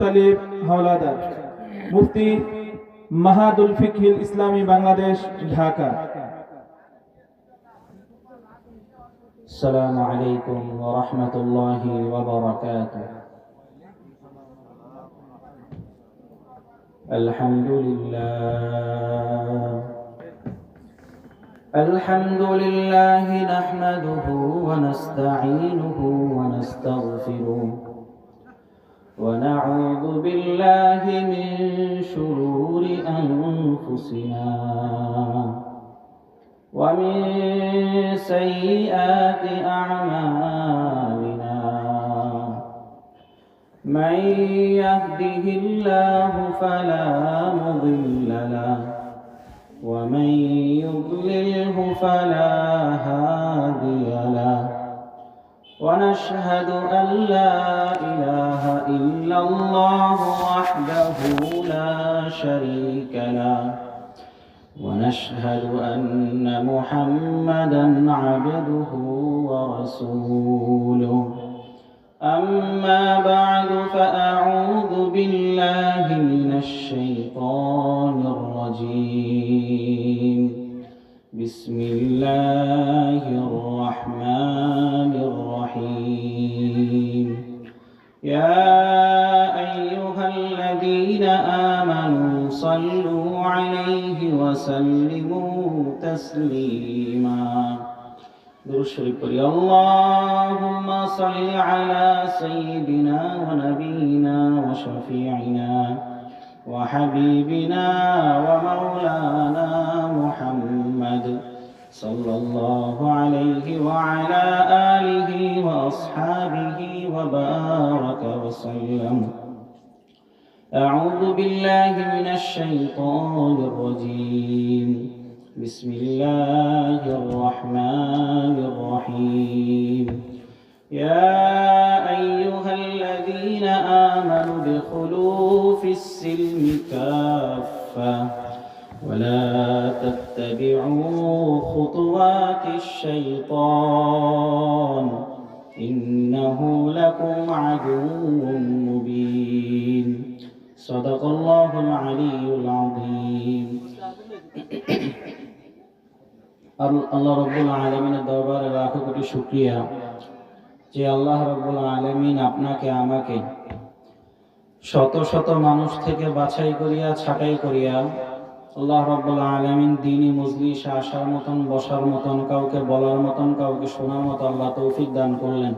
তালিব হাওলাদার, মুফতি মাহাদুল ফিকহিল ইসলামী বাংলাদেশ, ঢাকা। আসসালামু আলাইকুম ওয়া রাহমাতুল্লাহি ওয়া বারাকাতুহু। আলহামদুলিল্লাহ নাহমাদুহু ওয়া নাস্তাঈনুহু ওয়া নাস্তাগফিরুহ ওয়া নাউযু বিল্লাহি মিন শুরুরি আনফুসিনা ومن سيئات أعمالنا من يهده الله فلا مضل له ومن يضلله فلا هادي له ونشهد أن لا إله إلا الله وحده لا شريك له ونشهد أن محمدًا عبده ورسوله أما بعد فأعوذ بالله من الشيطان الرجيم بسم الله الرحمن الرحيم يا أيها الذين آمنوا صلوا عليه وسلموا تسليما اللهم صل على سيدنا ونبينا وشفيعنا وحبيبنا ومولانا محمد صلى الله عليه وعلى آله وأصحابه وبارك وسلم. أعوذ بالله من الشيطان الرجيم بسم الله الرحمن الرحيم يا أيها الذين آمنوا ادخلوا في السلم كافة ولا تتبعوا خطوات الشيطان إنه لكم عدو مبين صدق الله العلي العظيم. আল্লাহ রব্বুল আলামিনের দরবারে লাখো কোটি শুকরিয়া যে আল্লাহ রব্বুল আলামিন আপনাকে আমাকে শত শত মানুষ থেকে বাছাই করিয়া ছাঁটাই করিয়া আল্লাহ রব্বুল আলামিন দ্বীনি মজলিসে আসার মতন, বসার মতন, কাউকে বলার মতন, কাউকে শোনার মতো আল্লাহ তৌফিক দান করলেন।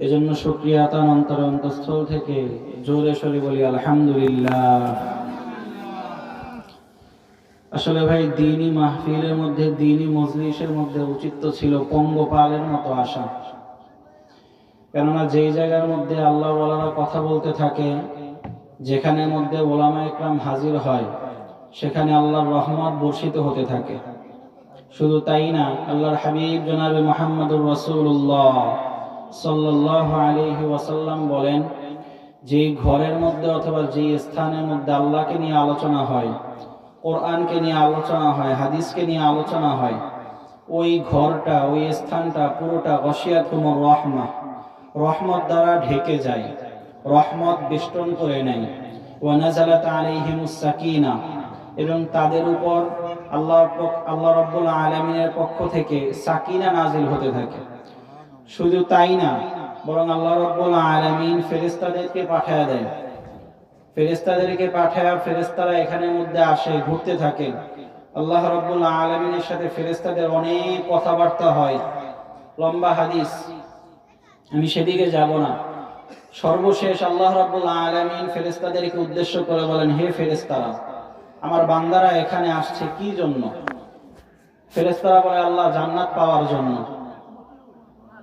এজন্য শুকরিয়া তার অন্তরস্থল থেকে জোরে সোরে বলি আলহামদুলিল্লাহ। আসলে ভাই দ্বীনি মাহফিলের মধ্যে, দ্বীনি মজলিসের মধ্যে উচিত ছিল পঙ্গপালের মতো আসা। কেননা যেই জায়গার মধ্যে আল্লাহ ওয়ালারা কথা বলতে থাকে, যেখানে মধ্যে ওলামা ইকরাম হাজির হয়, সেখানে আল্লাহর রহমত বর্ষিত হতে থাকে। শুধু তাই না, আল্লাহর হাবিব জনাবে মুহাম্মদুর রাসূলুল্লাহ সাল্লাল্লাহু আলাইহি ওয়াসাল্লাম বলেন, যেই ঘরের মধ্যে অথবা যেই স্থানের মধ্যে আল্লাহকে নিয়ে আলোচনা হয়, কোরআনকে নিয়ে আলোচনা হয়, হাদিসকে নিয়ে আলোচনা হয়, ওই ঘরটা, ওই স্থানটা পুরোটা গশিয়াতুমুর রাহমাহ, রহমত দ্বারা ঢেকে যায়, রহমত বেষ্টন করে নেয়। ওয়া নাযালাত আলাইহিমুস সাকিনাহ, এবং তাদের উপর আল্লাহ রাব্বুল আলামিনের পক্ষ থেকে সাকিনা নাজিল হতে থাকে। শুধু তাই না, বরং আল্লাহ রাব্বুল আলামিন ফেরেশতাদেরকে পাঠিয়ে দেন। ফেরেশতাদেরকে পাঠায়া ফেরেশতারা এখানের মধ্যে আসে, ঘুরতে থাকে। আল্লাহ রাব্বুল আলামিনের সাথে ফেরেশতাদের অনেক কথাবার্তা হয়, লম্বা হাদিস, আমি সেদিকে যাব না। সর্বশেষ আল্লাহ রাব্বুল আলামিন ফেরেশতাদেরকে উদ্দেশ্য করে বলেন, হে ফেরেশতারা, আমার বান্দারা এখানে আসছে কি জন্য? ফেরেশতারা বলে, আল্লাহ জান্নাত পাওয়ার জন্য।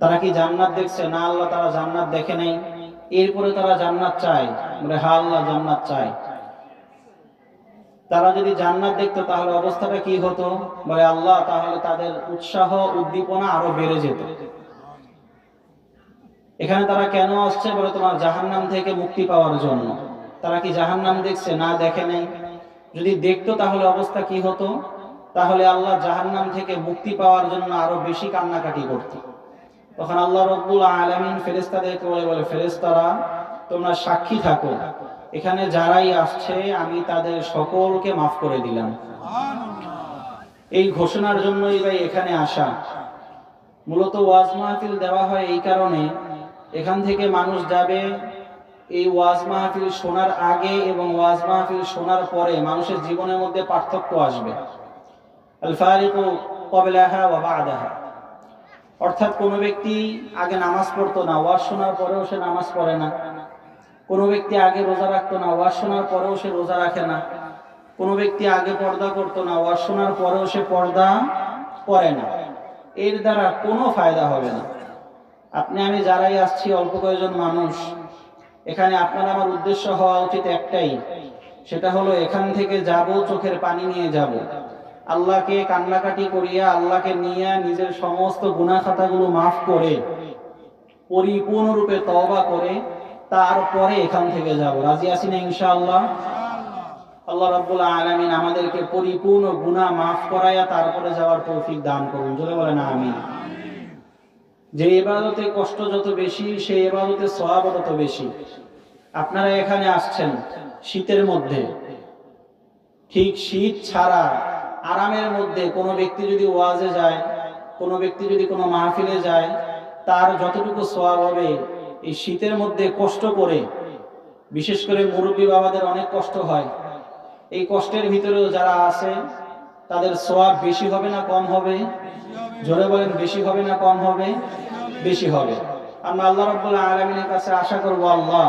তারা কি জান্নাত দেখছে? না আল্লাহ, তারা জান্নাত দেখে নাই। এরপরে তারা জান্নাত চায়। বলে, হ্যাঁ আল্লাহ, জান্নাত চায়। তারা যদি জান্নাত দেখতো তাহলে অবস্থাটা কি হতো? বলে, আল্লাহ, তাহলে তাদের উৎসাহ উদ্দীপনা আরো বেড়ে যেত। এখানে তারা কেন আসছে? বলে, তোমার জাহান্নাম থেকে মুক্তি পাওয়ার জন্য। তারা কি জাহান্নাম দেখছে? না, দেখে নাই। যদি দেখতো তাহলে অবস্থা কি হতো? তাহলে আল্লাহ জাহান্নাম থেকে মুক্তি পাওয়ার জন্য আরো বেশি কান্নাকাটি করত। তখন আল্লাহ রাব্বুল আলামিন ফেরেশতাদেরকে বলে, ফেরেশতারা তোমরা সাক্ষী থাকো, এখানে যারাই আসছে আমি তাদের সকলকে মাফ করে দিলাম। এই ঘোষণার জন্যই ভাই এখানে আসা। মূলত ওয়াজ মাহফিল দেওয়া হয় এই কারণে, এখান থেকে মানুষ যাবে, এই ওয়াজ মাহফিল শোনার আগে এবং ওয়াজ মাহফিল শোনার পরে মানুষের জীবনের মধ্যে পার্থক্য আসবে। আল ফারিকু ক্বাবলাহা ওয়া বা'দাহা, অর্থাৎ কোনো ব্যক্তি আগে নামাজ পড়তো না, ওয়াজ শোনার পরেও সে নামাজ পড়ে না। কোনো ব্যক্তি আগে রোজা রাখতো না, ওয়াজ শোনার পরেও সে রোজা রাখে না। কোনো ব্যক্তি আগে পর্দা করতো না, ওয়াজ শোনার পরেও সে পর্দা করে না। এর দ্বারা কোনো ফায়দা হবে না। আপনি আমি যারাই আসছি অল্প কয়েকজন মানুষ, এখানে আপনার আমার উদ্দেশ্য হওয়া উচিত একটাই, সেটা হলো এখান থেকে যাব, চোখের পানি নিয়ে যাব, আল্লাহকে কান্নাকাটি করিয়া, আল্লাহকে নিয়ে নিজের সমস্ত গুনাহ খাতাগুলো মাফ করে পরিপূর্ণরূপে তওবা করে তারপরে এখান থেকে যাব। রাজি আছি না ইনশাআল্লাহ? আল্লাহ রাব্বুল আলামিন আমাদেরকে পরিপূর্ণ গুনাহ মাফ করায়া তারপরে যাওয়ার তৌফিক দান করুন। জোরে বলেন আমিন। যে ইবাদতে কষ্ট যত বেশি, সেই ইবাদতে সওয়াব তত বেশি। আপনারা এখানে আসছেন শীতের মধ্যে, ঠিক শীত ছাড়া আরামের মধ্যে কোনো ব্যক্তি যদি ওয়াজে যায়, কোনো ব্যক্তি যদি কোনো মাহফিলে যায়, তার যতটুকু সওয়াব হবে এই শীতের মধ্যে কষ্ট করে, বিশেষ করে মুরব্বী বাবাদের অনেক কষ্ট হয়, এই কষ্টের ভিতরেও যারা আছে তাদের সওয়াব বেশি হবে না কম হবে? জোরে বলেন, বেশি হবে না কম হবে? বেশি হবে। আমরা আল্লাহ রাব্বুল আলামিনের কাছে আশা করব, আল্লাহ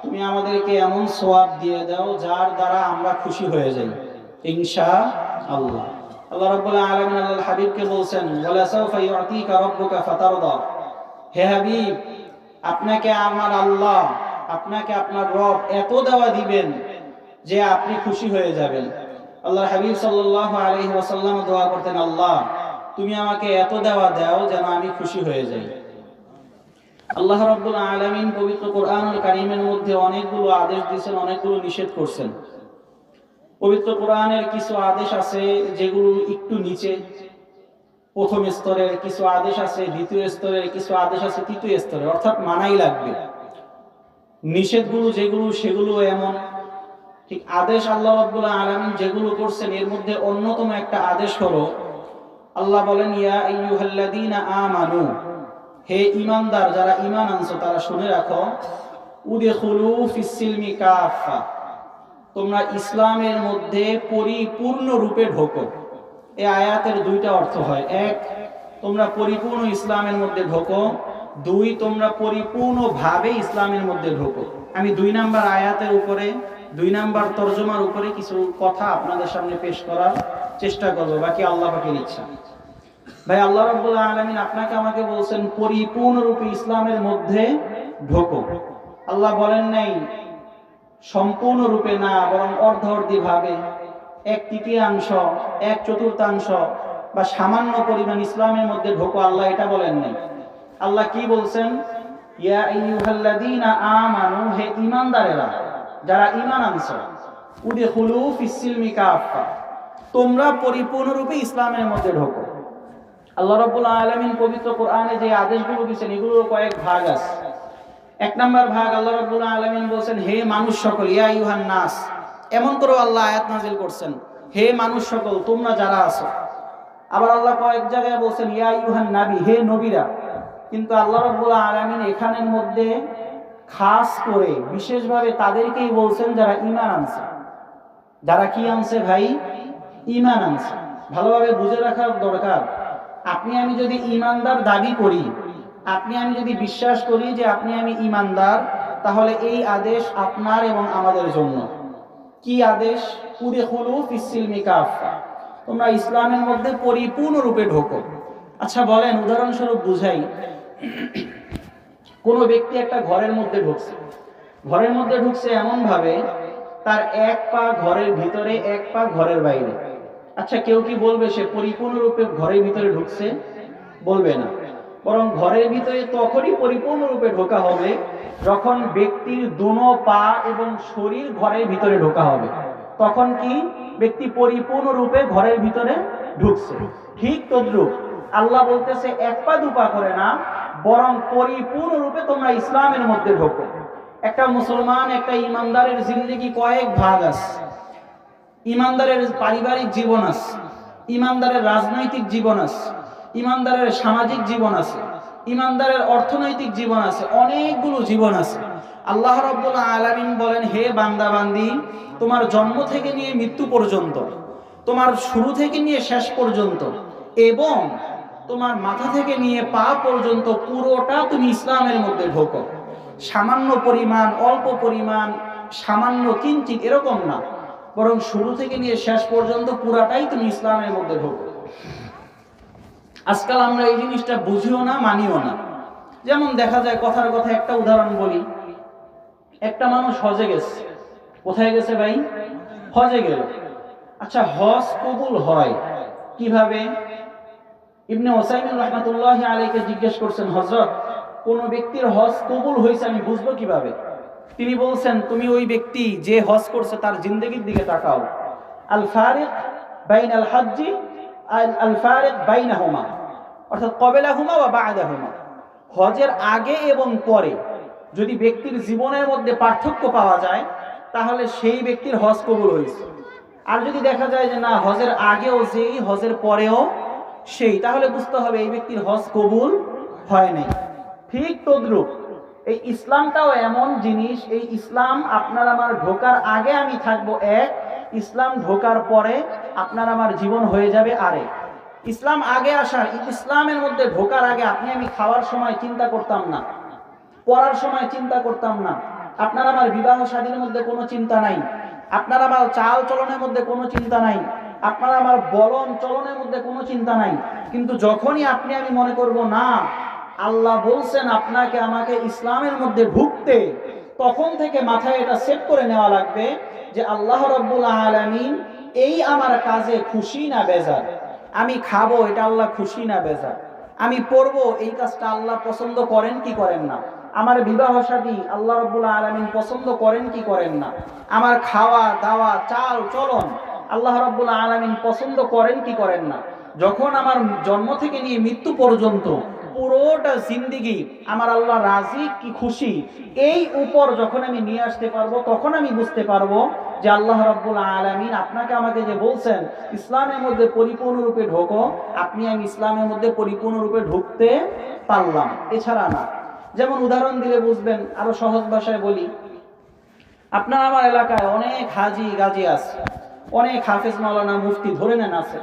তুমি আমাদেরকে এমন সওয়াব দিয়ে দাও যার দ্বারা আমরা খুশি হয়ে যাই ইনশাআল্লাহ। আল্লাহ রাব্বুল আলামিন আল্লাহর হাবিবকে বলছেন, ওয়ালা সাওফা ইউতিকা রাব্বুকা ফাতারদা, হে হাবিব আপনাকে আমার আল্লাহ, আপনাকে আপনার রব এত দেওয়া দিবেন যে আপনি খুশি হয়ে যাবেন। আল্লাহর হাবিব সাল্লাল্লাহু আলাইহি ওয়াসাল্লাম দোয়া করতেন, আল্লাহ তুমি আমাকে এত দেওয়া দাও যেন আমি খুশি হয়ে যাই। আল্লাহ রাব্বুল আলামিন পবিত্র কোরআনুল কারীমের মধ্যে অনেকগুলো আদেশ দিয়েছেন, অনেকগুলো নিষেধ করছেন। পবিত্র কোরআনের কিছু আদেশ আছে যেগুলো একটু নিচে, প্রথম স্তরের, কিছু আদেশ আছে দ্বিতীয় স্তরের, কিছু আদেশ আছে তৃতীয় স্তরের, অর্থাৎ মানাই লাগবে। নিষেধগুলো যেগুলো সেগুলো এমন। ঠিক আদেশ আল্লাহ রাব্বুল আলামিন যেগুলো করছেন এর মধ্যে অন্যতম একটা আদেশ হলো, আল্লাহ বলেন, ইয়া আইয়ুহাল্লাযীনা আমানু, হে ঈমানদার যারা ঈমান আনছো তারা শুনে রাখো, উদখুলু ফিস-সিলমি কাফা, তোমরা ইসলামের মধ্যে পরিপূর্ণ রূপে ঢোকো। এই আয়াতের দুইটা অর্থ হয়, এক তোমরা পরিপূর্ণ ইসলামের মধ্যে ঢোকো, দুই তোমরা পরিপূর্ণভাবে ইসলামের মধ্যে ঢোকো। আমি 2 নাম্বার আয়াতের উপরে, 2 নাম্বার তরজমার উপরে কিছু কথা আপনাদের সামনে পেশ করার চেষ্টা করব, বাকি আল্লাহ পাকের ইচ্ছা। ভাই আল্লাহ রাব্বুল আলামিন আপনাকে আমাকে বলছেন পরিপূর্ণরূপে ইসলামের মধ্যে ঢোকো। আল্লাহ বলেন নাই সম্পূর্ণরূপে না, বরং অর্ধ-অর্ধি ভাবে, 1/3, 1/4 বা সামান্য পরিমাণ ইসলামের মধ্যে ঢোকো, আল্লাহ এটা বলেন নাই। আল্লাহ কি বলছেন? ইয়া আইয়ুহাল্লাযীনা আমানু, হে ঈমানদারেরা যারা ঈমান আনছো, উদখুলু ফিস-সিলমি কাফা, তোমরা পরিপূর্ণরূপে ইসলামের মধ্যে ঢোকো। আল্লাহ রাব্বুল আলামিন পবিত্র কোরআনে যে আদেশগুলো দিয়েছেন এগুলোর কয়েক ভাগ আছে। 1 নাম্বার ভাগ আল্লাহ রাব্বুল আলামিন বলেন, হে মানুষ সকল, ইয়া আইয়ুহান নাস, এমন করে আল্লাহ আয়াত নাযিল করছেন, হে মানুষ সকল তোমরা যারা আছো। আবার আল্লাহ কয়েক জায়গায় বলেন ইয়া আইয়ুহান নবী, হে নবীরা। কিন্তু আল্লাহ রাব্বুল আলামিন এখানের মধ্যে খাস করে বিশেষভাবে তাদেরকেই বলছেন যারা ঈমান আনছে। যারা কি আনছে ভাই? ঈমান আনছে। ভালোভাবে বুঝে রাখার দরকার। আপনি আমি যদি ঈমানদার দাবি করি, আপনি আমি যদি বিশ্বাস করি যে আপনি আমি ঈমানদার, তাহলে এই আদেশ আপনার এবং আমাদের জন্য। কি আদেশ? উদখুলু ফিস-সিলমি কাফা, তোমরা ইসলামের মধ্যে পরিপূর্ণরূপে ঢোকো। আচ্ছা বলেন, উদাহরণস্বরূপ বুঝাই। কোনো ব্যক্তি একটা ঘরের মধ্যে ঢুকছে, ঘরের মধ্যে ঢুকছে এমন ভাবে তার 1 পা ঘরের ভিতরে, 1 পা ঘরের বাইরে। আচ্ছা কেউ কি বলবে সে পরিপূর্ণরূপে ঘরের ভিতরে ঢুকছে? বলবে না। বরং ঘরের ভিতরে তখনই পরিপূর্ণরূপে ঢোকা হবে যখন ব্যক্তির দোনো পা এবং শরীর ঘরের ভিতরে ঢোকা হবে, তখন কি ব্যক্তি পরিপূর্ণরূপে ঘরের ভিতরে ঢুকছে। ঠিক তদ্রূপ আল্লাহ বলতেছে 1 পা 2 পা করে না, বরং পরিপূর্ণরূপে তোমরা ইসলামের মধ্যে ঢোকো। একটা মুসলমান, একটা ইমানদারের জিন্দেগি কয়েক ভাগ আছে। ইমানদারের পারিবারিক জীবন আছে, ইমানদারের রাজনৈতিক জীবন আছে, ইমানদারের সামাজিক জীবন আছে, ইমানদারের অর্থনৈতিক জীবন আছে, অনেকগুলো জীবন আছে। আল্লাহ রাব্বুল আলামিন বলেন, হে বান্দা বান্দি, তোমার জন্ম থেকে নিয়ে মৃত্যু পর্যন্ত, তোমার শুরু থেকে নিয়ে শেষ পর্যন্ত, এবং তোমার মাথা থেকে নিয়ে পা পর্যন্ত পুরোটা তুমি ইসলামের মধ্যে ঢোকো। সামান্য পরিমাণ, অল্প পরিমাণ, সামান্য কিঞ্চিত এরকম না, বরং শুরু থেকে নিয়ে শেষ পর্যন্ত পুরাটাই তুমি ইসলামের মধ্যে ঢোকো। আজকাল আমরা এই জিনিসটা বুঝিও না, মানিও না। যেমন দেখা যায়, কথার কথা একটা উদাহরণ বলি, একটা মানুষ হজে গেছে। কোথায় গেছে ভাই? হজে গেল। আচ্ছা, হজ কবুল হয় কিভাবে? ইবনে ওসাইমিন রাহমাতুল্লাহি আলাইহিকে জিজ্ঞেস করছেন, হযরত, কোন ব্যক্তির হজ কবুল হয়েছে আমি বুঝবো কিভাবে? তিনি বলছেন, তুমি ওই ব্যক্তি যে হজ করছে তার জিন্দেগির দিকে তাকাও। আল ফারিক বাইনাল হজ্জি আল ফারিক বাইনাহুমা, অর্থাৎ ক্বাবলাহুমা ওয়া বা'দাহুমা। হজের আগে এবং পরে যদি ব্যক্তির জীবনের মধ্যে পার্থক্য পাওয়া যায়, তাহলে সেই ব্যক্তির হজ কবুল হয়েছে। আর যদি দেখা যায় যে না, হজের আগেও যেই, হজের পরেও সেই, তাহলে বুঝতে হবে এই ব্যক্তির হজ কবুল হয় নাই। ঠিক তদ্রূপ এই ইসলামটাও এমন জিনিস, এই ইসলাম আপনার আমার ঢোকার আগে আমি থাকবো এক, ইসলাম ঢোকার পরে আপনার আমার জীবন হয়ে যাবে আরেক। ইসলাম আগে আসার, ইসলামের মধ্যে ঢোকার আগে আপনি আমি খাওয়ার সময় চিন্তা করতাম না, পড়ার সময় চিন্তা করতাম না, আপনার আমার বিবাহ শাদীর মধ্যে কোনো চিন্তা নাই, আপনার আমার চাল চলনের মধ্যে কোনো চিন্তা নাই, আপনার আমার বলন চলনের মধ্যে কোনো চিন্তা নাই। কিন্তু যখনই আপনি আমি মনে করব না, আল্লাহ বলছেন আপনাকে আমাকে ইসলামের মধ্যে ঢুকতে, তখন থেকে মাথায় এটা সেট করে নেওয়া লাগবে যে আল্লাহ রাব্বুল আলামিন এই আমার কাজে খুশি না বেজার। আমি খাবো, এটা আল্লাহ খুশি না বেজার। আমি পড়বো, এই কাজটা আল্লাহ পছন্দ করেন কি করেন না। আমার বিবাহ শাদী আল্লাহ রাব্বুল আলামিন পছন্দ করেন কি করেন না। আমার খাওয়া দাওয়া চাল চলন আল্লাহ রাব্বুল আলামিন পছন্দ করেন কি করেন না। যখন আমার জন্ম থেকে নিয়ে মৃত্যু পর্যন্ত পুরোটা জিন্দেগি আমার আল্লাহ রাজি কি খুশি, এই উপর যখন আমি নিয়ে আসতে পারবো, তখন আমি বুঝতে পারবো যে আল্লাহ রাব্বুল আলামিন আপনাকে আমাকে যে বলছেন ইসলামের মধ্যে পরিপূর্ণরূপে ঢোকো, আপনি আমি ইসলামের মধ্যে পরিপূর্ণরূপে ঢুকতে পারলাম, এছাড়া না। যেমন উদাহরণ দিলে বুঝবেন, আরো সহজ ভাষায় বলি, আপনার আমার এলাকায় অনেক হাজি গাজী আছে, অনেক হাফেজ মাওলানা মুফতি ধরে নেন আছে।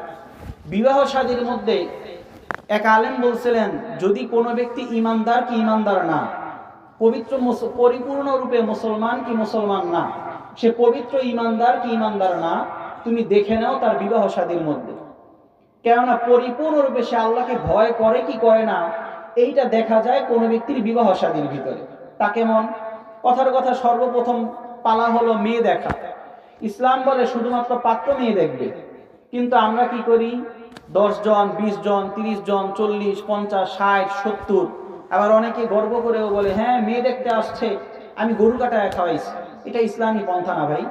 বিবাহ শাদীর মধ্যে এক আলেম বলছিলেন, যদি কোনো ব্যক্তি ইমানদার কি ইমানদার না, পবিত্র পরিপূর্ণরূপে মুসলমান কি মুসলমান না, সে পবিত্র ইমানদার কি ইমানদার না, তুমি দেখে নাও তার বিবাহ শাদীর মধ্যে। কেননা পরিপূর্ণরূপে সে আল্লাহকে ভয় করে কি করে না, এইটা দেখা যায় কোনো ব্যক্তির বিবাহ শাদীর ভিতরে। তা কেমন? কথার কথা, সর্বপ্রথম পালা হলো মেয়ে দেখা। ইসলাম বলে শুধুমাত্র পাত্র মেয়ে দেখবে, কিন্তু আমরা কি করি? 10 জন, 20 জন, 30 জন, 40, 50, 60, 70, আবার অনেকে গর্ব করেও বলে, হ্যাঁ মেয়ে দেখতে আসছে, আমি গরু কাটায় খাওয়াইছি। এটা ইসলামী পন্থা না ভাই।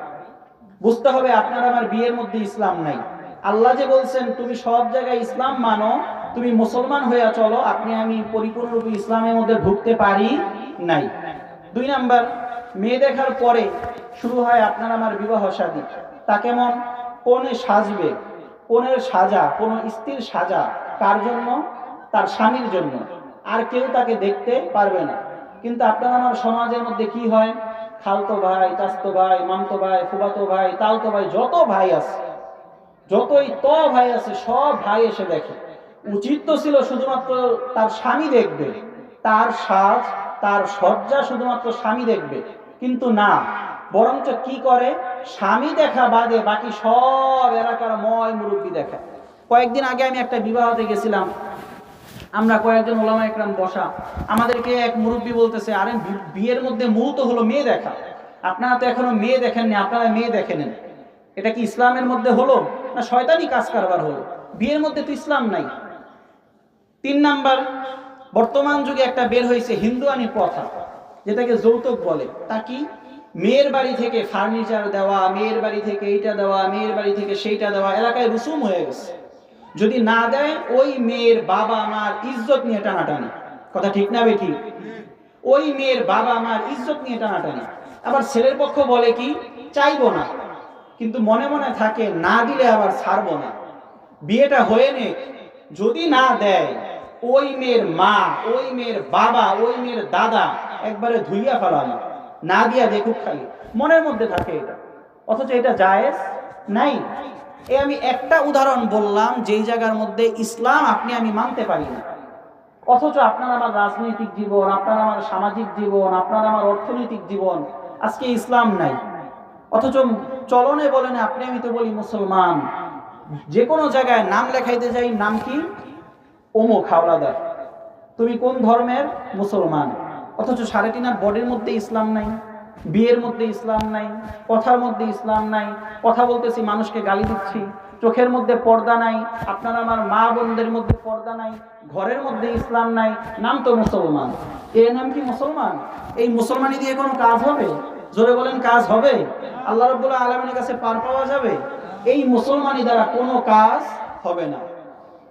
বুঝতে হবে আপনার আমার বিয়ের মধ্যে ইসলাম নাই। আল্লাহ যে বলছেন তুমি সব জায়গায় ইসলাম মানো, তুমি মুসলমান হইয়া চলো, আপনি আমি পরিপূর্ণরূপে ইসলামের মধ্যে ঢুকতে পারি নাই। 2 নাম্বার, মেয়ে দেখার পরে শুরু হয় আপনার আমার বিবাহ শাদী। তা কেমন? কোনে সাজবে, কোনের সাজা, কোন স্ত্রীর সাজা কার জন্য? তার স্বামীর জন্য, আর কেউ তাকে দেখতে পারবে না। কিন্তু আপনার আমার সমাজের মধ্যে কি হয়? খালতো ভাই, চাচতো ভাই, মামতো ভাই, ফুফাতো ভাই, তালতো ভাই, যত ভাই আছে, যতই তো ভাই আছে, সব ভাই এসে দেখে। উচিত তো ছিল শুধুমাত্র তার স্বামী দেখবে, তার সাজ, তার সজ্জা শুধুমাত্র স্বামী দেখবে, কিন্তু না, বরঞ্চ কি করে? স্বামী দেখা বাদে বাকি সব এলাকার ময় মুরব্বী দেখা। কয়েকদিন আগে আমি একটা বিবাহতে গেছিলাম, আমরা কয়েকজন ওলামা একরাম বসা, আমাদেরকে এক মুরব্বী বলতেছে, আরে বিয়ের মধ্যে মূল তো হলো মেয়ে দেখা, আপনারা তো এখনো মেয়ে দেখেননি, আপনারা মেয়ে দেখে নেন। এটা কি ইসলামের মধ্যে হলো না শয়তানি কাজ কারবার হলো? বিয়ের মধ্যে তো ইসলাম নাই। 3 নাম্বার, বর্তমান যুগে একটা বের হয়েছে হিন্দুয়ানি প্রথা, যেটাকে যৌতুক বলে। তা কি? মেয়ের বাড়ি থেকে ফার্নিচার দেওয়া, মেয়ের বাড়ি থেকে এইটা দেওয়া, মেয়ের বাড়ি থেকে সেইটা দেওয়া, এলাকায় রুসুম হয়ে গেছে। যদি না দেয়, ওই মেয়ের বাবা মার ইজ্জত নিয়ে টানাটানি। কথা ঠিক না বেঠিক? ওই মেয়ের বাবা মার ইজ্জত নিয়ে টানাটানি। আবার ছেলের পক্ষ বলে কি, চাইবো না, কিন্তু মনে মনে থাকে না দিলে আবার ছাড়বো না, বিয়েটা হয়ে নে, যদি না দেয় ওই মেয়ের মা, ওই মেয়ের বাবা, ওই মেয়ের দাদা একবারে ধুইয়া ফেলানো, না দিয়া দেখুক খালি, মনের মধ্যে থাকে এটা। অথচ এটা জায়েজ নাই। এই আমি একটা উদাহরণ বললাম যেই জায়গার মধ্যে ইসলাম আপনি আমি মানতে পারি না। অথচ আপনার আমার রাজনৈতিক জীবন, আপনার আমার সামাজিক জীবন, আপনার আমার অর্থনৈতিক জীবন, আজকে ইসলাম নাই। অথচ চলনে বলেন আপনি আমি তো বলি মুসলমান, যে কোনো জায়গায় নাম লেখাইতে যাই, নাম কি, অমুক হাওলাদার, তুমি কোন ধর্মের, মুসলমান। অথচ 3.5 বডির মধ্যে ইসলাম নাই, বিয়ের মধ্যে ইসলাম নাই, কথার মধ্যে ইসলাম নাই, কথা বলতেছি মানুষকে গালি দিচ্ছি, চোখের মধ্যে পর্দা নাই, আপনার আমার মা বোনদের মধ্যে পর্দা নাই, ঘরের মধ্যে ইসলাম নাই, নাম তো মুসলমান। এর নাম কি মুসলমান? এই মুসলমানি দিয়ে কোনো কাজ হবে? জোরে বলেন, কাজ হবে? আল্লাহ রাব্বুল আলামিনের কাছে পার পাওয়া যাবে? এই মুসলমানি দ্বারা কোনো কাজ হবে না।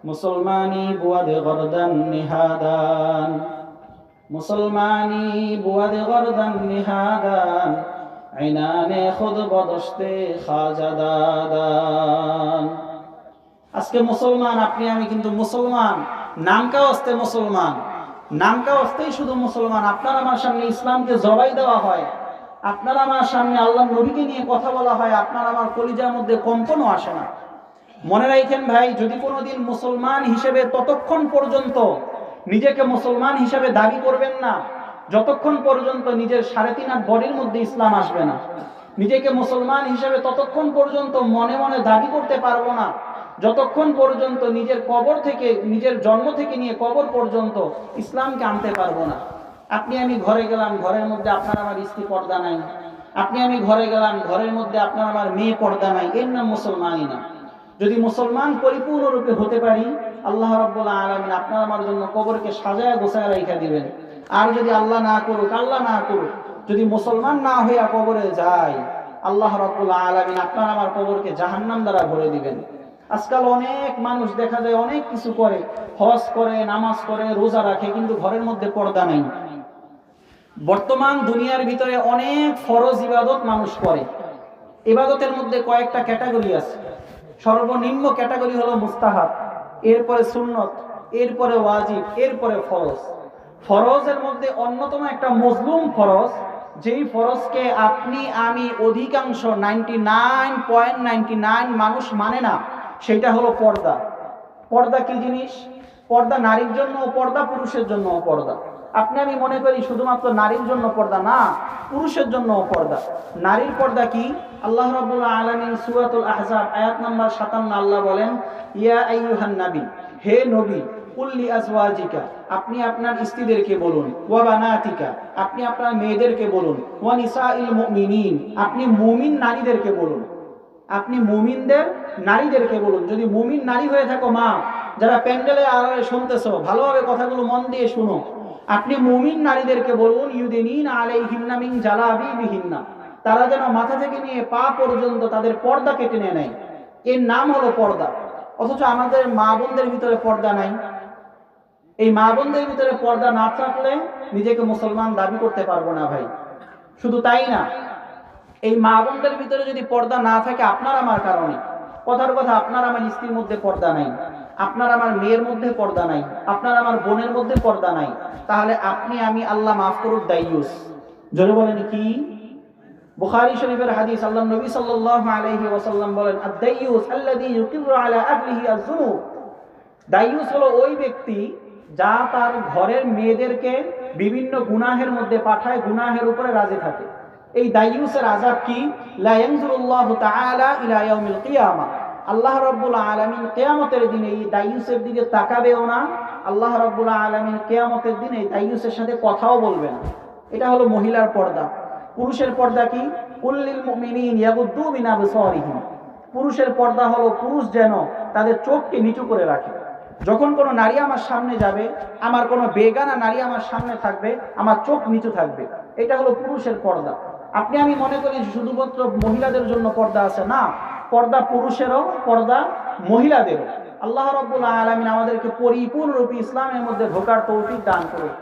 মুসলমানি বুয়াদে গরদান নিহাদান, মুসলমানি বুয়াদে গরদান নিহাদান, আইনানে খুদ বদস্তে খাজাদাদান। আজকে মুসলমান আপনি আমি, কিন্তু মুসলমান নামকা অস্তে মুসলমান, নামকা অস্তেই শুধু মুসলমান। আপনার আমার সামনে ইসলামকে জবাই দেওয়া হয়, আপনার আমার সামনে আল্লাহ নবীকে নিয়ে কথা বলা হয়, আপনার আমার কলিজার মধ্যে কম্পনও আসে না। মনে রাখেন ভাই, যদি কোনোদিন মুসলমান হিসেবে ততক্ষণ পর্যন্ত নিজেকে মুসলমান হিসেবে দাবি করবেন না যতক্ষণ পর্যন্ত নিজের 3.5 বডির মধ্যে ইসলাম আসবে না। নিজেকে মুসলমান হিসেবে ততক্ষণ পর্যন্ত মনে মনে দাবি করতে পারবো না যতক্ষণ পর্যন্ত নিজের কবর থেকে, নিজের জন্ম থেকে নিয়ে কবর পর্যন্ত ইসলামকে আনতে পারবো না। আপনি আমি ঘরে গেলাম, ঘরের মধ্যে আপনার আমার স্ত্রী পর্দা নাই, আপনি আমি ঘরে গেলাম, ঘরের মধ্যে আপনার আমার মেয়ে পর্দা নাই, এর নাম মুসলমানই না। যদি মুসলমান পরিপূর্ণরূপে হতে পারি, আল্লাহ রাব্বুল আলামিন আপনার আমার জন্য কবরকে সাজায় গোছায় রাইখা দিবেন। আর যদি আল্লাহ না করুক, আল্লাহ না করুক, যদি মুসলমান না হইয়া কবরে যায়, আল্লাহ রাব্বুল আলামিন আপনার আমার কবরকে জাহান্নাম দ্বারা ভরে দিবেন। আজকাল অনেক মানুষ দেখা যায় অনেক কিছু করে, হজ করে, নামাজ করে, রোজা রাখে, কিন্তু ঘরের মধ্যে পর্দা নাই। বর্তমান দুনিয়ার ভিতরে অনেক ফরজ ইবাদত মানুষ করে। ইবাদতের মধ্যে কয়েকটা ক্যাটাগরি আছে। সর্বনিম্ন ক্যাটাগরি হলো মুস্তাহাব, এরপরে সুন্নত, এরপরে ওয়াজিব, এরপরে ফরজ। ফরজের মধ্যে অন্যতম একটা মজলুম ফরজ, যেই ফরজকে আপনি আমি অধিকাংশ 99.99 মানুষ মানে না, সেটা হলো পর্দা। পর্দা কি জিনিস? পর্দা নারীর জন্য পর্দা, পুরুষের জন্য পর্দা। আপনি আমি মনে করি শুধুমাত্র নারীর জন্য পর্দা, না, পুরুষের জন্য পর্দা। নারীর পর্দা কি? আল্লাহ রাব্বুল আলামিন সূরাতুল আহজাব আয়াত নাম্বার 57 আল্লাহ বলেন, ইয়া আইয়ুহান নবী, হে নবী, কুল্লি আজওয়াজিকা, আপনি আপনার স্ত্রীদেরকে বলুন, ওয়া বানাতিকা, আপনি আপনার মেয়েদেরকে বলুন, ওয়া নিসাইল মুমিনিন, আপনি মুমিন নারীদেরকে বলুন, আপনি মুমিনদের নারীদেরকে বলুন। যদি মুমিন নারী হয়ে থাকো মা, যারা প্যান্ডেলে আড়ালে শুনতেছো, ভালোভাবে কথাগুলো মন দিয়ে শুনো, আপনি মুমিন নারীদেরকে বলুন, ইউদিনিনা আলাইহিন্না মিন জালাবিবিহিন্না, তারা যেন মাথা থেকে নিয়ে পা পর্যন্ত তাদের পর্দা কেটে নেয়। এর নাম হলো পর্দা। অথচ আমাদের মা বোনদের ভিতরে পর্দা নাই। এই মা বোনদের ভিতরে পর্দা না থাকলে নিজেকে মুসলমান দাবি করতে পারবো না ভাই। শুধু তাই না, এই মা বোনদের ভিতরে যদি পর্দা না থাকে আপনার আমার কারণে, কথার কথা আপনার আমার স্ত্রীর মধ্যে পর্দা নাই, আপনার আমার মেয়ের মধ্যে পর্দা নাই, আপনার আমার বোনের মধ্যে পর্দা নাই, তাহলে আপনি আমি, আল্লাহ মাফ করুক, দাইয়ুস। জোরে বলেন কি? বুখারী শরীফের হাদিস, আল্লাহ নবী সাল্লাল্লাহু আলাইহি ওয়াসাল্লাম বলেন, আদ-দাইয়ুস আল্লাযী ইউকিরু আলা আহলিহি আয-যুনুব। দাইয়ুস হলো ওই ব্যক্তি যা তার ঘরের মেয়েদেরকে বিভিন্ন গুনাহের মধ্যে পাঠায়, গুনাহের উপরে রাজি থাকে। এই দাইয়ুসের আযাব কি? লা ইয়ানজুরুল্লাহু তাআলা ইলা ইয়াউমিল কিয়ামা, আল্লাহ রাব্বুল আলামিন কিয়ামতের দিনে এই দাইয়ুসের দিকে তাকাবেও না। আল্লাহ রাব্বুল আলামিন কিয়ামতের দিনে এই দাইয়ুসের সাথে কথাও বলবে না। এটা হলো মহিলার পর্দা। পুরুষের পর্দা কি? কুল্লিল মুমিনিন ইয়াগুদ্দু মিন আবসারিহিম। পুরুষের পর্দা হলো পুরুষ যেন তাদের চোখকে নিচু করে রাখে। যখন কোনো নারী আমার সামনে যাবে, আমার কোনো বেগানা নারী আমার সামনে থাকবে, আমার চোখ নিচু থাকবে। এটা হলো পুরুষের পর্দা। আপনি আমি মনে করি শুধুমাত্র মহিলাদের জন্য পর্দা আছে, না, পর্দা পুরুষেরও, পর্দা মহিলাদেরও। আল্লাহ রাব্বুল আলামিন আমাদেরকে পরিপূর্ণরূপে ইসলামের মধ্যে ঢোকার তৌফিক দান করুন।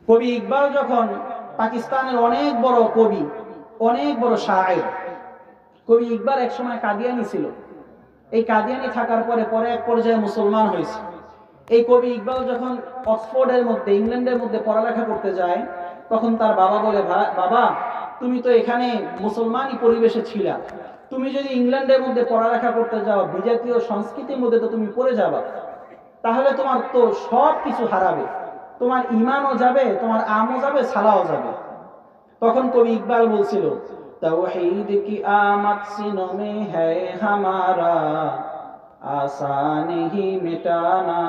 কবি ইকবাল যখন পাকিস্তানের অনেক বড় কবি, অনেক বড় শায়ের, কবি ইকবাল একসময় কাদিয়ানি ছিল। এই কাদিয়ানি থাকার পরে এক পর্যায়ে মুসলমান হয়েছে। এই কবি ইকবাল যখন অক্সফোর্ডের মধ্যে, ইংল্যান্ডের মধ্যে পড়ালেখা করতে যায়, তখন তার বাবা বলে, বাবা তুমি তো এখানে মুসলমানই পরিবেশে ছিলা, তুমি যদি ইংল্যান্ডের মধ্যে পড়ালেখা করতে যাও, বিজাতীয় সংস্কৃতির মধ্যে তো তুমি পড়ে যাবা, তাহলে তোমার তো সব কিছু হারাবে, তোমার ইমানও যাবে, তোমার আমও যাবে, সালাও যাবে। তখন কবি ইকবাল বলছিল, তাওহীদ কি আমদ সিনো মে হ্যায় হামারা, आसा नहीं मिटाना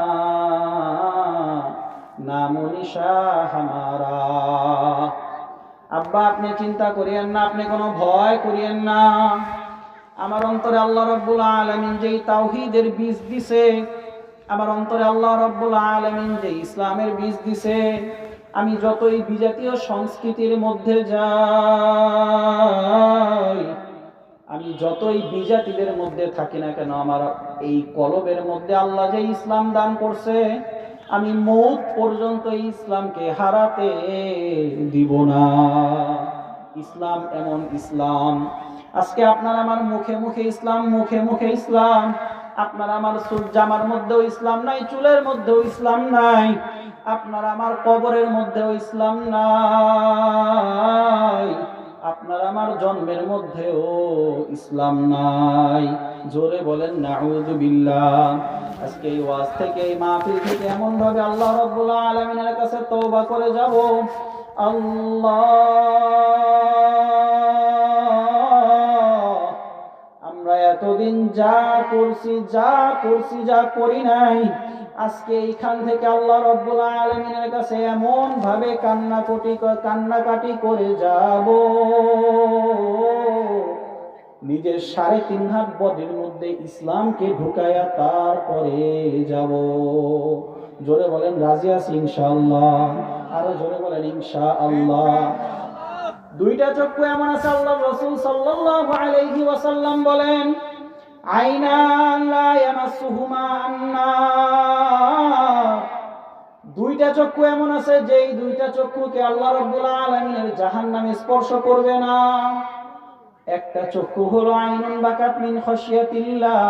नामो निशा हमारा। আব্বা আপনি চিন্তা করিয়েন না, আপনি কোনো ভয় করিয়েন না, আমার অন্তরে আল্লাহ রাব্বুল আলামিন যেই তাওহীদের বীজ দিছে, আমার অন্তরে আল্লাহ রাব্বুল আলামিন যে ইসলামের বীজ দিছে, আমি যতই বিজাতীয় সংস্কৃতির মধ্যে যাই, আমি যতই বিজাতিদের মধ্যে থাকি না কেন, আমার এই কলবের মধ্যে আল্লাহ যে ইসলাম দান করছে, আমি মৌত পর্যন্ত ইসলামকে হারাতে দিব না। ইসলাম এমন ইসলাম, আজকে আপনার আমার মুখে মুখে ইসলাম, মুখে মুখে ইসলাম, আপনার আমার জামার মধ্যেও ইসলাম নাই, চুলের মধ্যেও ইসলাম নাই, আপনার আমার কবরের মধ্যেও ইসলাম নাই, আপনার আমার জন্মের মধ্যেও ইসলাম নাই। জোরে বলেন নাউযু বিল্লাহ। আজকে এই ওয়াজ থেকে, এই মাহফিল থেকে এমন ভাবে আল্লাহ রাব্বুল আলামিনের কাছে তওবা করে যাব, আল্লাহ আমরা এতদিন যা করছি, যা করি নাই, আজকে এইখান থেকে আল্লাহ রাব্বুল আলামিনের কাছে এমন ভাবে কান্নাকাটি করে যাব, নিজের 3.5 হাত বডির মধ্যে ইসলামকে ঢুকায়া তারপরে যাব। জোরে বলেন রাজি আছি ইনশাআল্লাহ, আরো জোরে বলেন ইনশাআল্লাহ। দুইটা চক্ষু এমন আছে, আল্লাহ রাসূল সাল্লাল্লাহু আলাইহি ওয়াসাল্লাম বলেন, আইনান লা ইয়ামাসসুহুমা আন-নার, দুইটা চক্ষু এমন আছে যেই দুইটা চক্ষুকে আল্লাহ রাব্বুল আলামিনের জাহান্নাম স্পর্শ করবে না। একটা চক্ষু হলো আইনুন বাকাত মিন খাশিয়াতিল্লাহ,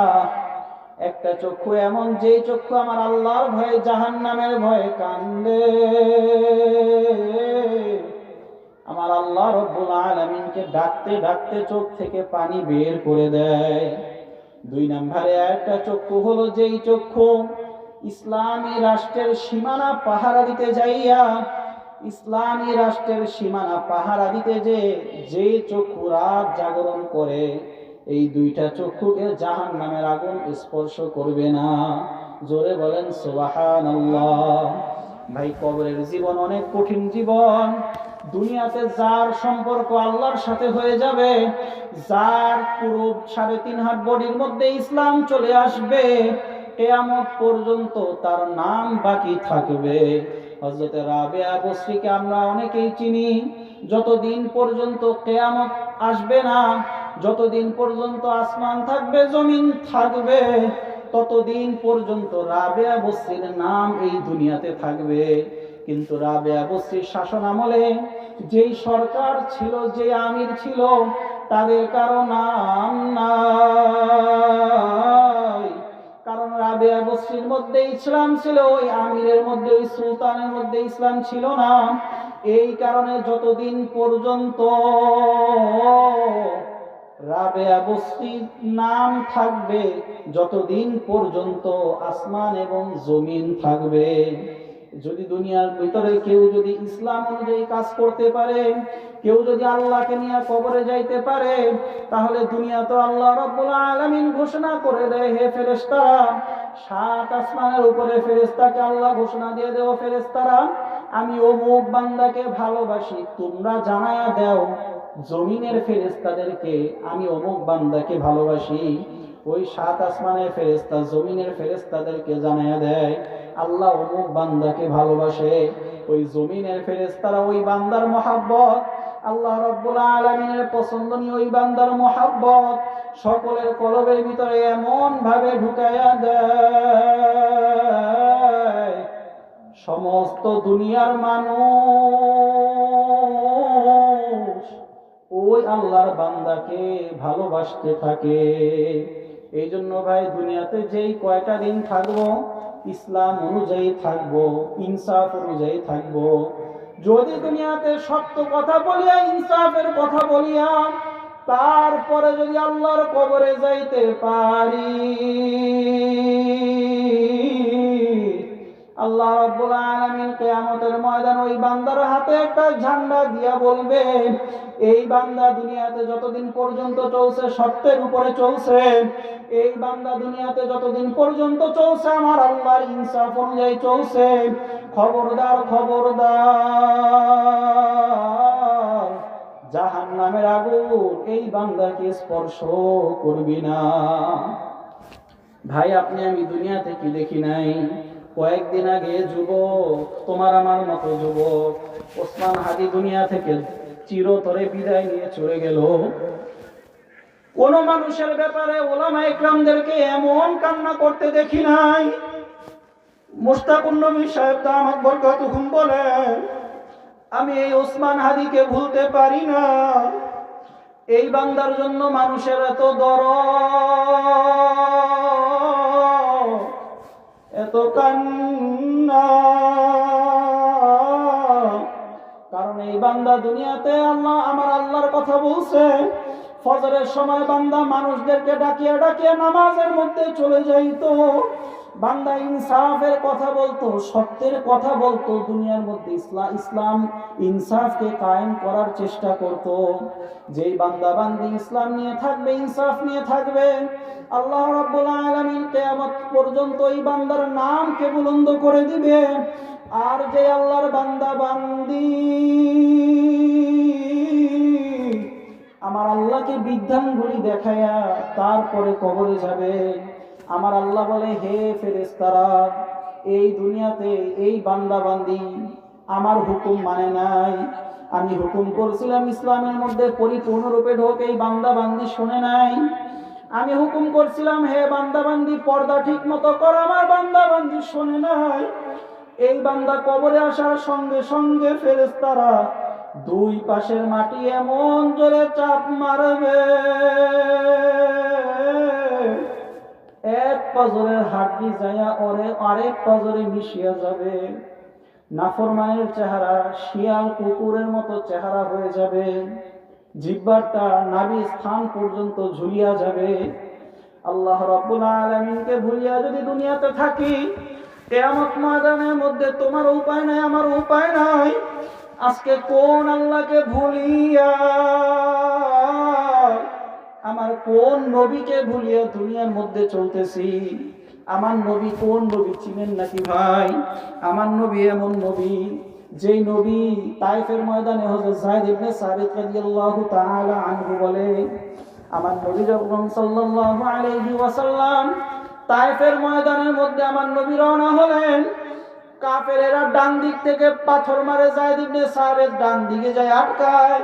একটা চক্ষু এমন যেই চক্ষু আমার আল্লাহর ভয়ে, জাহান্নামের ভয়ে কান্দে, আমার আল্লাহ রাব্বুল আলামিনকে ডাকতে ডাকতে চোখ থেকে পানি বের করে দেয়। 2 নম্বরে একটা চক্ষু হলো যেই চক্ষু ইসলামী রাষ্ট্রের সীমানা পাহারা দিতে যাইয়া, ইসলামী রাষ্ট্রের সীমানা পাহারা দিতে যে চক্ষু রাত জাগরণ করে, এই দুইটা চক্ষুকে জাহান্নামের আগুন স্পর্শ করবে না। জোরে বলেন সুবহানাল্লাহ। ভাই কবরের জীবন অনেক কঠিন জীবন। দুনিয়াতে যার সম্পর্ক আল্লাহর সাথে হয়ে যাবে, যার পুরো 3.5 হাত বডির মধ্যে ইসলাম চলে আসবে, কিয়ামত পর্যন্ত তার নাম বাকি থাকবে। হযরত রাবিয়া বসরিকে আমরা অনেকেই চিনি। যতদিন পর্যন্ত কিয়ামত আসবে না, যতদিন পর্যন্ত আসমান থাকবে, জমিন থাকবে, ততদিন পর্যন্ত রাবিয়া বসরির নাম এই দুনিয়াতে থাকবে। কিন্তু রাবিয়া বসরির শাসন আমলে যেই সরকার ছিল, যে আমির ছিল, তাদের কারো নাম নাই। কারণ রাবিয়া বসরির মধ্যে ইসলাম ছিল, ওই আমিরের মধ্যে, ওই সুলতানের মধ্যে ইসলাম ছিল না। এই কারণে যতদিন পর্যন্ত রাবিয়া বসরির নাম থাকবে, যতদিন পর্যন্ত আসমান এবং জমিন থাকবে। যদি দুনিয়ার ভিতরে কেউ যদি ইসলাম অনুযায়ী কাজ করতে পারে, কেউ যদি আল্লাহকে নিয়ে কবরে যাইতে পারে, তাহলে দুনিয়া তো আল্লাহ রাব্বুল আলামিন ঘোষণা করে দেয়, হে ফেরেশতারা, 7 আসমানের উপরে ফেরেশতাকে আল্লাহ ঘোষণা দিয়ে দেও, ফেরেশতারা আমি অমুক বান্দাকে ভালোবাসি, তোমরা জানায়া দাও জমিনের ফেরেশতাদেরকে আমি অমুক বান্দাকে ভালোবাসি। ওই 7 আসমানের ফেরেশতা জমিনের ফেরেশতাদেরকে জানায়া দেয় আল্লাহ অমুক বান্দাকে ভালোবাসে। ওই জমিনের ফেরেশতারা ওই বান্দার মহব্বত, আল্লাহ রাব্বুল আলামিনের পছন্দনীয় ওই বান্দার মহব্বত সকলের কলবের ভিতরে এমন ভাবে ঢুকায়া দেয়, সমস্ত দুনিয়ার মানুষ ওই আল্লাহর বান্দাকে ভালোবাসতে থাকে। এই জন্য ভাই দুনিয়াতে যেই কয়টা দিন থাকবো ইসলাম অনুযায়ী থাকবো, ইনসাফ অনুযায়ী থাকবো। যদি দুনিয়াতে সত্য কথা বলিয়া, ইনসাফের কথা বলিয়া, তারপরে যদি আল্লাহর কবরে যাইতে পারি, আল্লাহ রাব্বুল আলামিন কিয়ামতের ময়দান ওই বান্দার হাতে একটা ঝান্ডা দিয়া বলবে, এই বান্দা দুনিয়াতে যতদিন পর্যন্ত চলছে সত্যের উপরে চলছে, এই বান্দা দুনিয়াতে যতদিন পর্যন্ত চলছে আমার আল্লাহর ইনসাফ অনুযায়ী চলছে, খবরদার খবরদার জাহান্নামের আগুন এই বান্দাকে স্পর্শ করবি না। ভাই আপনি আমি দুনিয়াতে কি দেখি নাই? কয়েকদিন আগে যুবক, তোমার আমার মতো যুবক ওসমান হাদি দুনিয়া থেকে চিরতরে বিদায় নিয়ে চলে গেল। কোন মানুষের ব্যাপারে ওলামায়ে কেরামদেরকে এমন কান্না করতে দেখি নাই। মুশতাকুন নবী সাহেব দামাত বরকাতুহুম বলেন, আমি এই ওসমান হাদিকে ভুলতে পারি না। এই বান্দার জন্য মানুষের এত দরদ, এত কান্না, কারণ এই বান্দা দুনিয়াতে আমার আল্লাহর কথা বলছে। ফজরের সময় বান্দা মানুষদেরকে ডাকিয়ে ডাকিয়ে নামাজের মধ্যে চলে যাইতো। বান্দা ইনসাফের কথা বলতো, সত্যের কথা বলতো, দুনিয়ার মধ্যে ইসলাম ইনসাফকে কায়েম করার চেষ্টা করত। যেই বান্দা বান্দি ইসলাম নিয়ে থাকবে, ইনসাফ নিয়ে থাকবে, আল্লাহ রাব্বুল আলামিন কিয়ামত পর্যন্ত এই বান্দার নামকে বুলন্দ করে দিবে। আর যে আল্লাহর বান্দা বান্দি আমার আল্লাহকে বিধানগুলি দেখায়া তারপরে কবরে যাবে, আমার আল্লাহ বলে, হে ফেরেশতারা, এই দুনিয়াতে এই বান্দা বান্দি আমার হুকুম মানে নাই। আমি হুকুম করছিলাম ইসলামের মধ্যে পরিপূর্ণরূপে ঢোক, এই বান্দা বান্দি শুনে নাই। আমি হুকুম করছিলাম হে বান্দা বান্দি পর্দা ঠিক মতো কর, আমার বান্দা বান্দি শুনে নাই। এই বান্দা কবরে আসার সঙ্গে সঙ্গে ফেরেশতারা দুই পাশের মাটি এমন জোরে চাপ মারবে, এক পাজরের হাড্ডি যায়া ওরে আরেক পাজরে মিশিয়া যাবে। নাফরমানের চেহারা শিয়াল কুকুরের মতো চেহারা হয়ে যাবে, জিহ্বাটা নাভি স্থান পর্যন্ত ঝুলিয়া যাবে। আল্লাহ রাব্বুল আলামিনকে ভুলিয়া যদি দুনিয়াতে থাকি, কিয়ামত ময়দানের মধ্যে তোমার উপায় নাই, আমার উপায় নাই। আজকে কোন আল্লাহকে ভুলিয়া, আমার কোন নবীকে ভুলিয়া দুনিয়ার মধ্যে চলতেছি? আমার নবী কোন নবী চিনেন নাকি ভাই? আমার নবী এমন নবী, যেই নবী তায়েফের ময়দানে হযরত যায়েদ ইবনে সাবিত রাদিয়াল্লাহু তাআলা আনহু বলে, আমার নবী যখন সাল্লাল্লাহু আলাইহি ওয়াসাল্লাম তায়েফের ময়দানের মধ্যে আমার নবী রওনা হলেন, কাফেরেরা ডান দিক থেকে পাথর মারে, যায়েদ ইবনে সাবিত ডান দিকে যায় আটকায়।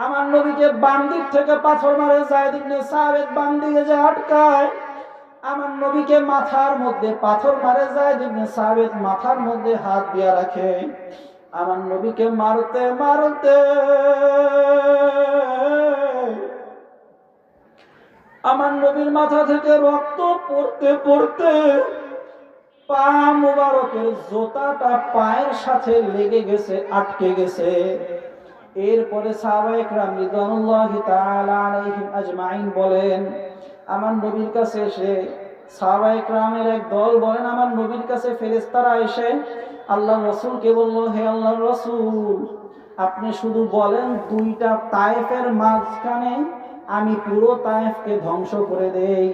আমার নবীকে বাম দিক থেকে পাথর মারে, যায়েদ ইবনে সাবিত বাম দিকে যায় আটকায়। আমার নবীকে মাথার মধ্যে পাথর মারে, যায়েদ ইবনে সাবিত মাথার মধ্যে হাত দিয়ে রাখে। আমার নবীকে মারতে মারতে আমার নবীর মাথা থেকে রক্ত পড়তে পড়তে পা মুবারকের জোতাটা পায়ের সাথে লেগে গেছে, আটকে গেছে। এরপরে সাহাবায়ে কেরাম রিদওয়ানুল্লাহি তাআলা আলাইহিম আজমাইন বলেন, আমার নবীর কাছে এসে সাহাবায়ে কেরামের এক দল বলেন, আমার নবীর কাছে ফেরেশতারা এসে আল্লাহর রাসূলকে বলল, হে আল্লাহর রাসূল, আপনি শুধু বলেন দুইটা তায়েফের মাঝখানে আমি পুরো তায়েফকে ধ্বংস করে দেই।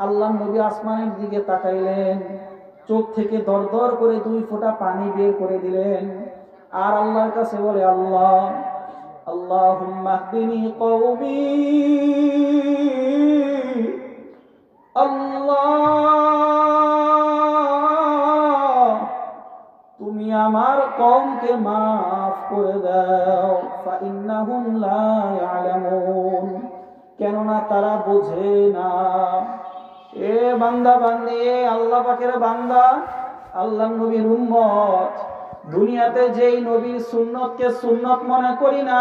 আল্লাহর নবী আসমানের দিকে তাকাইলেন, চোখ থেকে দরদর করে দুই ফোঁটা পানি বের করে দিলেন, আর আল্লাহর কাছে বলে, আল্লাহ, আল্লাহুম্মা হদিনি কওমি, আল্লাহ তুমি আমার কওমকে মাফ করে দাও, ফাইন্নাহুম লা ইয়ালামুন, কেননা তারা বোঝে না। এ বান্দা বান্দি, আল্লাহ পাকের বান্দা, আল্লাহ নবীর উম্মত, দুনিয়াতে যেই নবীর সুন্নতকে সুন্নত মনে করি না,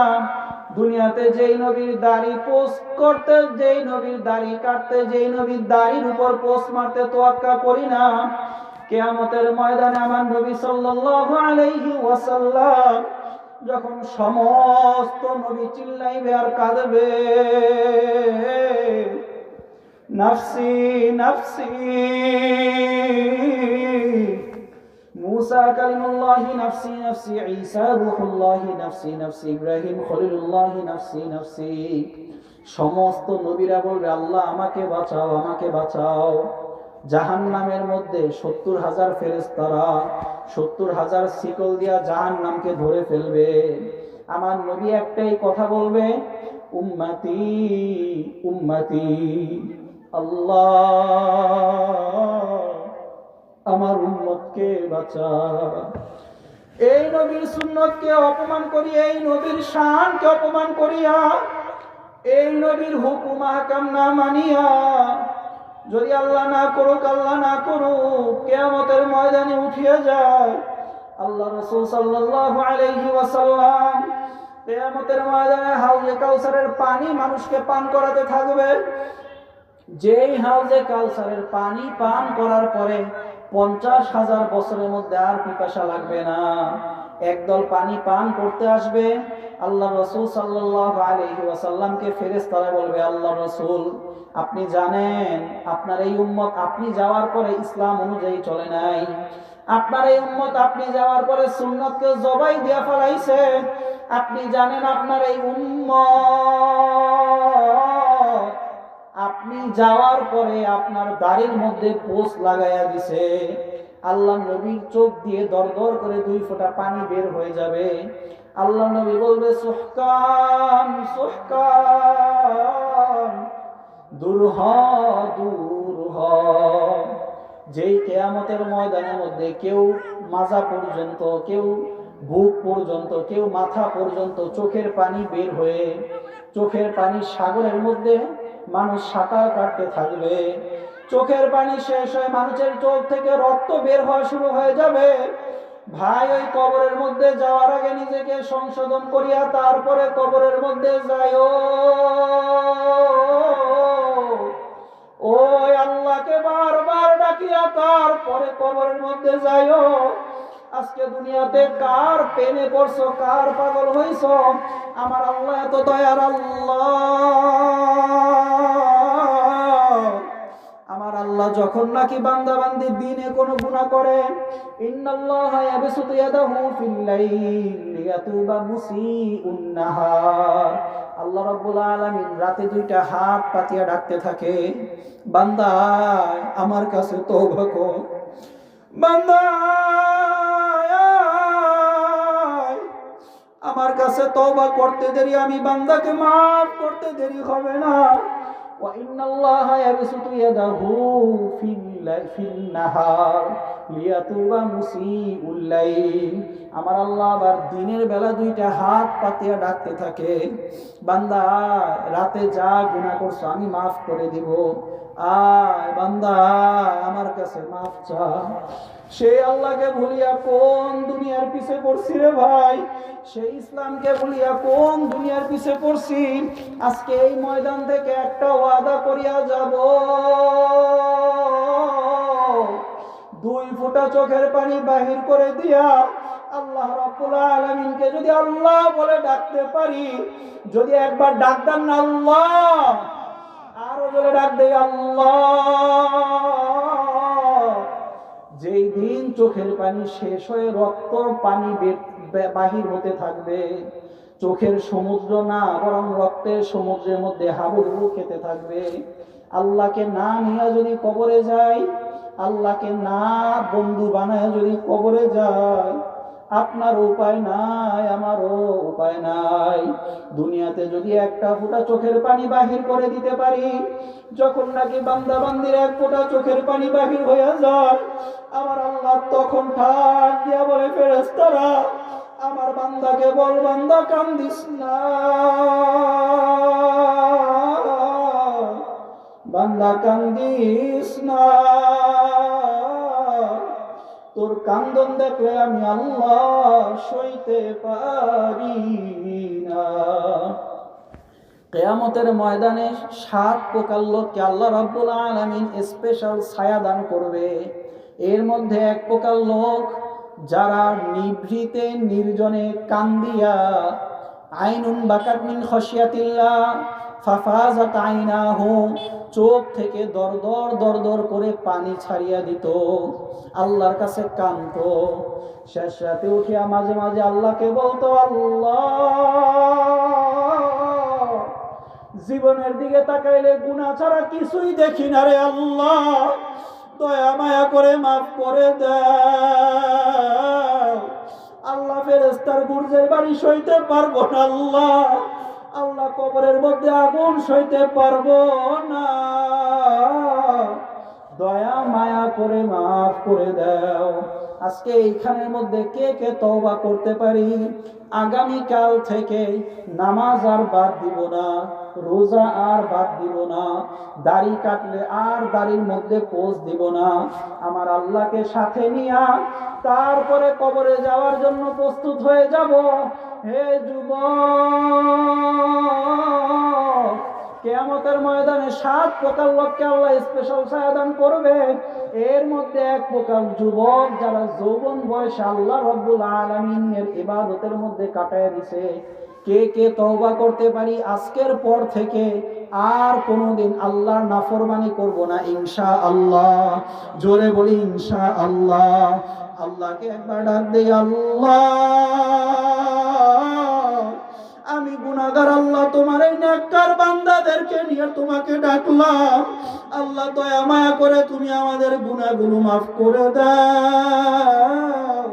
দুনিয়াতে যেই নবীর দাড়ি পোস্ট করতে, যেই নবীর দাড়ি কাটতে, যেই নবীর দাড়ির উপর পোস্ট মারতে তোয়াক্কা করি না, কিয়ামতের ময়দানে আমার নবী সাল্লাল্লাহু আলাইহি ওয়াসাল্লাম যখন সমস্ত নবী চিল্লাইবে আর কাঁদবে, নাফসি নাফসি, মুসা কালিমুল্লাহি নাফসি নাফসি, ঈসা রূহুল্লাহি নাফসি নাফসি, ইব্রাহিম খলিলুল্লাহি নাফসি নাফসি, সমস্ত নবীরা বলবে আল্লাহ আমাকে বাঁচাও, আমাকে বাঁচাও। জাহান্নামের মধ্যে 70,000 ফেরেশতারা 70,000 শিকল দিয়া জাহান্নামকে ধরে ফেলবে। আমার নবী একটাই কথা বলবে, উম্মতি উম্মতি, আল্লাহ আমার উম্মতকে বাঁচা। এই নবীর সুন্নতকে অপমান করি, এই নবীর শানকে অপমান করিয়া, এই নবীর হুকুম আহকাম না মানিয়া যদি আল্লাহ না করুক, আল্লাহ না করুক, কিয়ামতের ময়দানে উঠিয়া যায়, আল্লাহ রাসূল সাল্লাল্লাহু আলাইহি ওয়াসাল্লাম কিয়ামতের ময়দানে হাউজে কাউসারের পানি মানুষকে পান করাতে থাকবে। যেই হাউজে কাউসারের পানি পান করার পরে 50,000 বছরের মধ্যে আর পিপাসা লাগবে না। একদল পানি পান করতে আসবে, আল্লাহ রাসূল সাল্লাল্লাহু আলাইহি ওয়াসাল্লামকে ফেরেশতারা বলবে, আল্লাহ রাসূল আপনি জানেন আপনার এই উম্মত আপনি যাওয়ার পরে ইসলাম অনুযায়ী চলে নাই, আপনার এই উম্মত আপনি যাওয়ার পরে সুন্নতকে জবাই দিয়া ফেলাইছে, আপনি জানেন আপনার এই উম্মত আপনি যাওয়ার পরে আপনার দাড়ির মধ্যে পোস্ট লাগাইয়া দিছে। আল্লাহ নবীর চোখ দিয়ে দরদর করে 2 ফোঁটা পানি বের হয়ে যাবে। আল্লাহ নবী বলবে, সুহকান সুহকান, দূর হ দূর হ। যেই কিয়ামতের ময়দানের মধ্যে কেউ মাজা পর্যন্ত, কেউ বুক পর্যন্ত, কেউ মাথা পর্যন্ত চোখের পানি বের হয়ে, চোখের পানি সাগরের মধ্যে মানুষ সাঁতার কাটতে থাকবে, চোখের পানি শেষ হয়ে মানুষের চোখ থেকে রক্ত বের হওয়া শুরু হয়ে যাবে। ভাই ওই কবরের মধ্যে যাওয়ার আগে নিজেকে সংশোধন করিয়া তারপরে কবরের মধ্যে যাইও। ওই আল্লাহকে বারবার ডাকিয়া তারপরে কবরের মধ্যে যাইও। আজকে দুনিয়াতে কার প্রেমে পড়ছো, কার পাগল হইছো? আমার আল্লাহ এত দয়ার আল্লাহ। আমার আল্লাহ যখন নাকি বান্দা বান্দি দিনে কোনো গুনাহ করে, ইন্নাল্লাহা ইয়াবসুতু ইয়াদাহু ফিল লাইল লিয়াতুবা মুসিউন নাহার, আল্লাহ রাব্বুল আলামিন রাতে 2টা হাত পাতিয়া ডাকতে থাকে, বান্দা আমার কাছে তওবা কর, বান্দা আমার কাছে তওবা করতে দেরি, আমি বান্দাকে maaf করতে দেরি হবে না। ওয়া ইন্নাল্লাহা ইয়াবসুতু ইয়াদাহু ফিল নাহার লিয়াতুবা মুসিউল লাইল, আমার আল্লাহ আবার দিনের বেলা 2টা হাত পাতিয়া ডাকতে থাকে, বান্দা রাতে যা গুনাহ করছো আমি maaf করে দিব, আয় বান্দা আমার কাছে maaf চা। সেই আল্লাহকে ভুলিয়া কোন দুনিয়ার পিছে পড়ছি রে ভাই, সেই ইসলামকে ভুলিয়া কোন দুনিয়ার পিছে পড়ছি। আজকে এই ময়দান থেকে একটা ওয়াদা করিয়া যাব, 2 ফোঁটা চোখের পানি বাহির করে দিয়া আল্লাহ রাব্বুল আলামিনকে যদি আল্লাহ বলে ডাকতে পারি, যদি একবার ডাক দেন না আল্লাহ, আরো জোরে ডাক দেই আল্লাহ, যেই দিন চোখের পানি শেষ হয়ে রক্তর পানি বাহির হতে থাকবে, চোখের সমুদ্র না বরং রক্তের সমুদ্রের মধ্যে হাবুডুবু খেতে থাকবে। আল্লাহকে না নিয়ে যদি কবরে যায়, আল্লাহকে না বন্ধু বানায় যদি কবরে যায়, আপনার উপায় নাই, আমারও উপায় নাই। দুনিয়াতে যদি একটা ফোঁটা চোখের পানি বাহির করে দিতে পারি, যখন নাকি বান্দা বান্দির 1 ফোঁটা চোখের পানি বাহির হয়ে যায়, আমার আল্লাহ তখন ঠাক দিয়া বলে, ফেরেশতারা আমার বান্দাকে বল, বান্দা কান্দিস না, বান্দা কান্দিস না, তোর কান্দন দেখলে আমি আল্লাহ সইতে পারি না। কিয়ামতের ময়দানে 7 প্রকার লোককে আল্লাহ রাব্বুল আলামিন স্পেশাল ছায়া দান করবে। এর মধ্যে 1 প্রকার লোক যারা নিভৃতে নির্জনে কান্দিয়া আইনুন বাকাত মিন খশিয়াতিল্লাহ ফাফাজাত আইনাহু, চোখ থেকে দরদর দরদর করে পানি ছাড়িয়া দিত, আল্লাহর কাছে কাঁদতো। শেষ রাতে উঠিয়া মাঝে মাঝে আল্লাহকে বলতো, আল্লাহ, জীবনের দিকে তাকাইলে গুনাহ ছাড়া কিছুই দেখি না রে আল্লাহ, দয়া মায়া করে মাফ করে দাও। আল্লাহ ফেরেশতার গুরজের বাড়ি সইতে পারবো না আল্লাহ, আল্লাহ কবরের মধ্যে আগুন সইতে পারবো না, দয়া মায়া করে মাফ করে দাও। আজকে এইখানের মধ্যে কে কে তওবা করতে পারি? আগামীকাল থেকে নামাজ আর বাদ দিব না, রোজা আর বাদ দিব না, দাড়ি কাটলে আর দাড়ির মধ্যে পোজ দিব না, আমার আল্লাহকে সাথে নিয়া তারপরে কবরে যাওয়ার জন্য প্রস্তুত হয়ে যাব। হে যুবক, কিয়ামতের ময়দানে 7 প্রকার লোককে আল্লাহ স্পেশাল ছায়া দান করবে। এর মধ্যে 1 প্রকার যুবক যারা যৌবন বয়সে আল্লাহ রাব্বুল আলামিনের ইবাদতের মধ্যে কাটায় দিছে। কে কে তওবা করতে পারি আজকের পর থেকে আর কোনোদিন আল্লাহর নাফরমানি করব না ইনশাআল্লাহ? জোরে বলি ইনশাআল্লাহ। আল্লাহকে একবার ডাক দেই, আল্লাহ আমি গুনাহগার, আল্লাহ তোমার এই নেককার বান্দাদেরকে নিয়ে তোমাকে ডাকলাম, আল্লাহ দয়া মায়া করে তুমি আমাদের গুনাহগুলো মাফ করে দাও,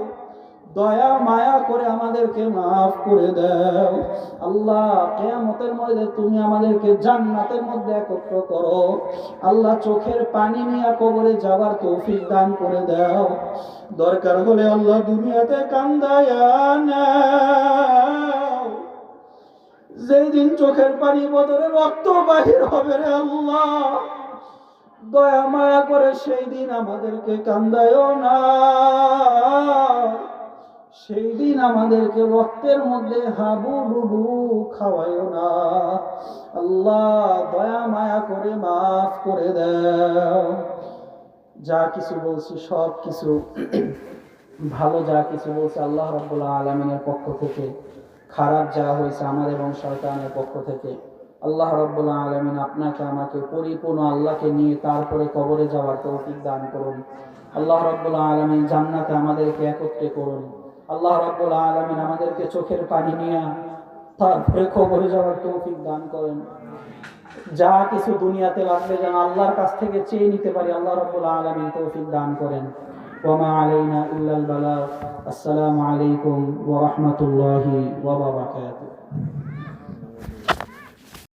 দয়া মায়া করে আমাদেরকে মাফ করে দাও। আল্লাহ কিয়ামতের মধ্যে তুমি আমাদেরকে জান্নাতের মধ্যে একত্র করো। আল্লাহ চোখের পানি নিয়ে কবরে যাওয়ার তৌফিক দান করে দাও। দরকার হলে আল্লাহ দুনিয়াতে কান্দায়া নাও, যেই দিন চোখের পানি বদলে রক্ত বাহির হবে রে আল্লাহ, দয়া মায়া করে সেই দিন আমাদেরকে কান্দায়ও না, সেই দিন আমাদেরকে রক্তের মধ্যে হাবুডুবু খাওয়ায়ও না। আল্লাহ দয়া মায়া করে মাফ করে দাও। যা কিছু বলছি সব কিছু ভালো, যা কিছু বলছি আল্লাহ রাব্বুল আলামিনের পক্ষ থেকে, খারাপ যা হয়েছে আমার এবং শয়তানের পক্ষ থেকে, আল্লাহ রাব্বুল আলামিন আপনাকে আমাকে পরিপূর্ণ আল্লাহকে নিয়ে তারপরে কবরে যাওয়ার তৌফিক দান করুন। আল্লাহ রাব্বুল আলামিন জান্নাতে আমাদেরকে একত্রে করুন। আল্লাহ রাব্বুল আলামিন আমাদেরকে চোখের পানি নিয়ে তারপরে কবরে যাওয়ার তৌফিক দান করেন। যা কিছু দুনিয়াতে লাগবে যেন আল্লাহর কাছ থেকে চেয়ে নিতে পারি, আল্লাহ রাব্বুল আলামিন তৌফিক দান করেন। ওয়া মা আলাইনা ইল্লাল বালাগ। আসসালামু আলাইকুম ওয়া রাহমাতুল্লাহি ওয়া বারাকাতুহু।